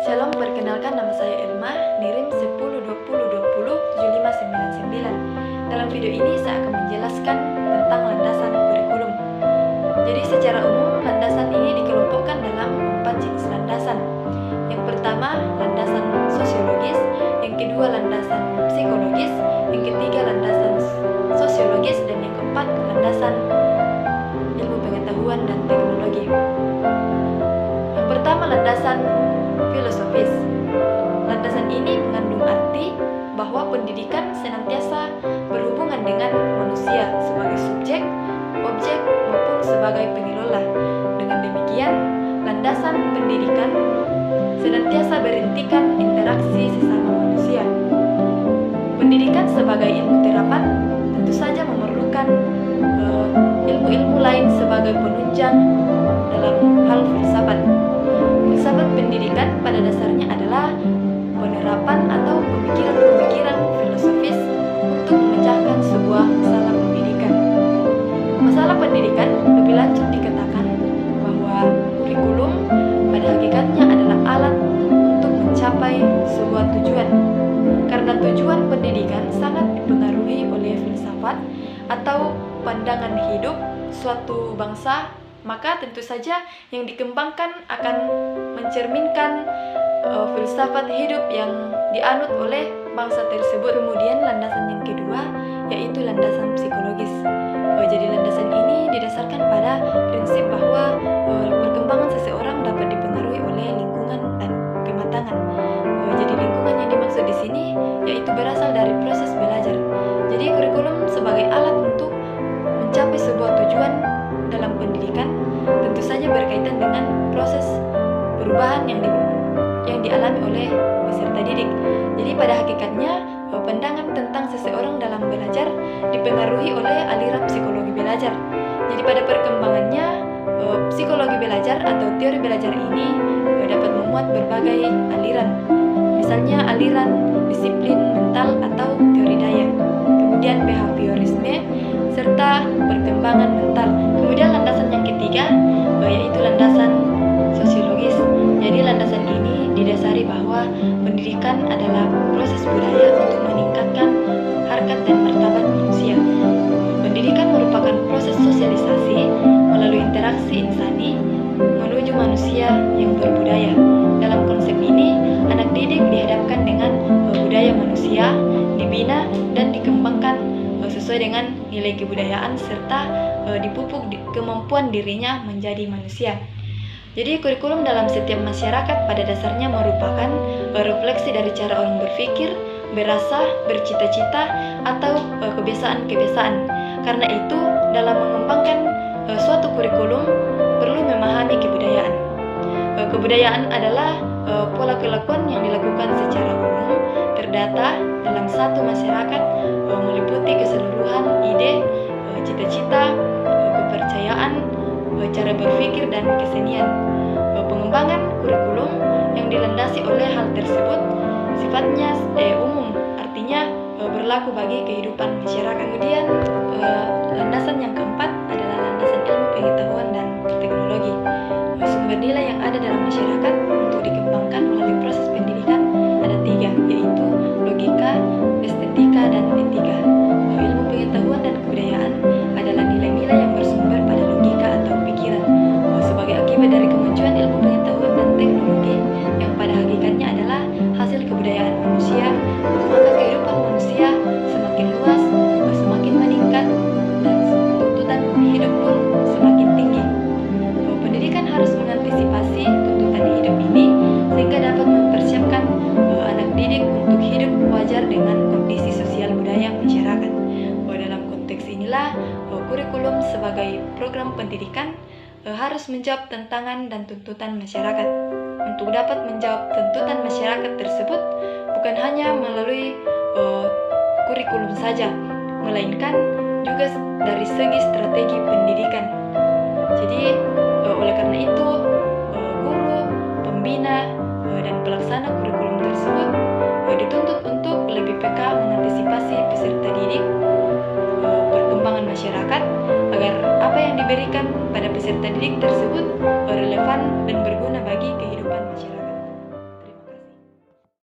Shalom, perkenalkan nama saya Elma, NIRIM 1020207599. Dalam video ini saya akan menjelaskan tentang landasan kurikulum. Jadi secara umum, landasan ini dikelompokkan dalam 4 jenis landasan. Yang pertama, landasan sosiologis, yang kedua landasan psikologis, yang ketiga landasan sosiologis, dan yang keempat landasan ilmu pengetahuan dan teknologi. Yang pertama, landasan filosofis. Landasan ini mengandung arti bahwa pendidikan senantiasa berhubungan dengan manusia sebagai subjek, objek, maupun sebagai pengelola. Dengan demikian, landasan pendidikan senantiasa berhentikan interaksi sesama manusia. Pendidikan sebagai ilmu terapan tentu saja memerlukan ilmu-ilmu lain sebagai penunjang dalam hal filsafat. Filsafat pendidikan pada dasarnya adalah penerapan atau pemikiran-pemikiran filosofis untuk memecahkan sebuah masalah pendidikan. Masalah pendidikan lebih lanjut dikatakan bahwa kurikulum pada hakikatnya adalah alat untuk mencapai sebuah tujuan. Karena tujuan pendidikan sangat dipengaruhi oleh filsafat atau pandangan hidup suatu bangsa, maka tentu saja yang dikembangkan akan mencerminkan filsafat hidup yang dianut oleh bangsa tersebut. Kemudian landasan yang kedua yaitu landasan psikologis. Jadi landasan ini didasarkan pada prinsip bahwa perkembangan seseorang dapat dipengaruhi oleh lingkungan dan kematangan. Jadi lingkungan yang dimaksud di sini yaitu berasal dari proses belajar. Jadi kurikulum sebagai alat untuk mencapai sebuah tujuan dalam pendidikan tentu saja berkaitan dengan proses perubahan yang dialami oleh peserta didik. Jadi pada hakikatnya pandangan tentang seseorang dalam belajar dipengaruhi oleh aliran psikologi belajar. Jadi pada perkembangannya psikologi belajar atau teori belajar ini dapat memuat berbagai aliran. Misalnya aliran disiplin mental atau teori daya, kemudian behaviorisme serta perkembangan mental. Kemudian landasan yang ketiga yaitu landasan sosiologis. Jadi landasan ini didasari bahwa pendidikan adalah proses budaya untuk meningkatkan harkat dan martabat manusia. Pendidikan merupakan proses sosialisasi melalui interaksi insani menuju manusia yang berbudaya. Dalam konsep ini, anak didik dihadapkan dengan budaya manusia, dibina dan dikembangkan sesuai dengan nilai kebudayaan serta dipupuk kemampuan dirinya menjadi manusia. Jadi kurikulum dalam setiap masyarakat pada dasarnya merupakan refleksi dari cara orang berpikir, berasa, bercita-cita, atau kebiasaan-kebiasaan. Karena itu, dalam mengembangkan suatu kurikulum perlu memahami kebudayaan. Kebudayaan adalah pola kelakuan yang dilakukan secara umum, terdata dalam satu masyarakat, meliputi keseluruhan ide, cita-cita, kepercayaan, cara berpikir, dan kesenian. Pengembangan kurikulum yang dilandasi oleh hal tersebut sifatnya umum, artinya berlaku bagi kehidupan masyarakat. Kemudian landasan yang keempat adalah landasan ilmu pengetahuan dan teknologi. Sumber nilai yang ada dalam masyarakat untuk dikembangkan melalui proses pendidikan ada 3, yaitu logika, estetika, dan etika. Ilmu pengetahuan dan kebudayaan adalah nilai-nilai yang bersumber pada logika atau pikiran. Sebagai akibat dari kemunculan ilmu pengetahuan dan teknologi yang pada hakikatnya adalah hasil kebudayaan manusia, maka kehidupan manusia semakin luas, semakin meningkat, dan tuntutan hidup pun semakin tinggi. Pendidikan harus mengantisipasi tuntutan hidup ini sehingga dapat mempersiapkan anak didik untuk hidup wajar dengan kondisi sosial budaya masyarakat. Dalam konteks inilah kurikulum sebagai program pendidikan harus menjawab tantangan dan tuntutan masyarakat. Untuk dapat menjawab tuntutan masyarakat tersebut bukan hanya melalui kurikulum saja, melainkan juga dari segi strategi pendidikan. Jadi oleh karena itu guru, pembina, dan pelaksana kurikulum tersebut dituntut untuk lebih peka mengantisipasi peserta didik, perkembangan masyarakat, agar apa yang diberikan pada peserta didik tersebut relevan dan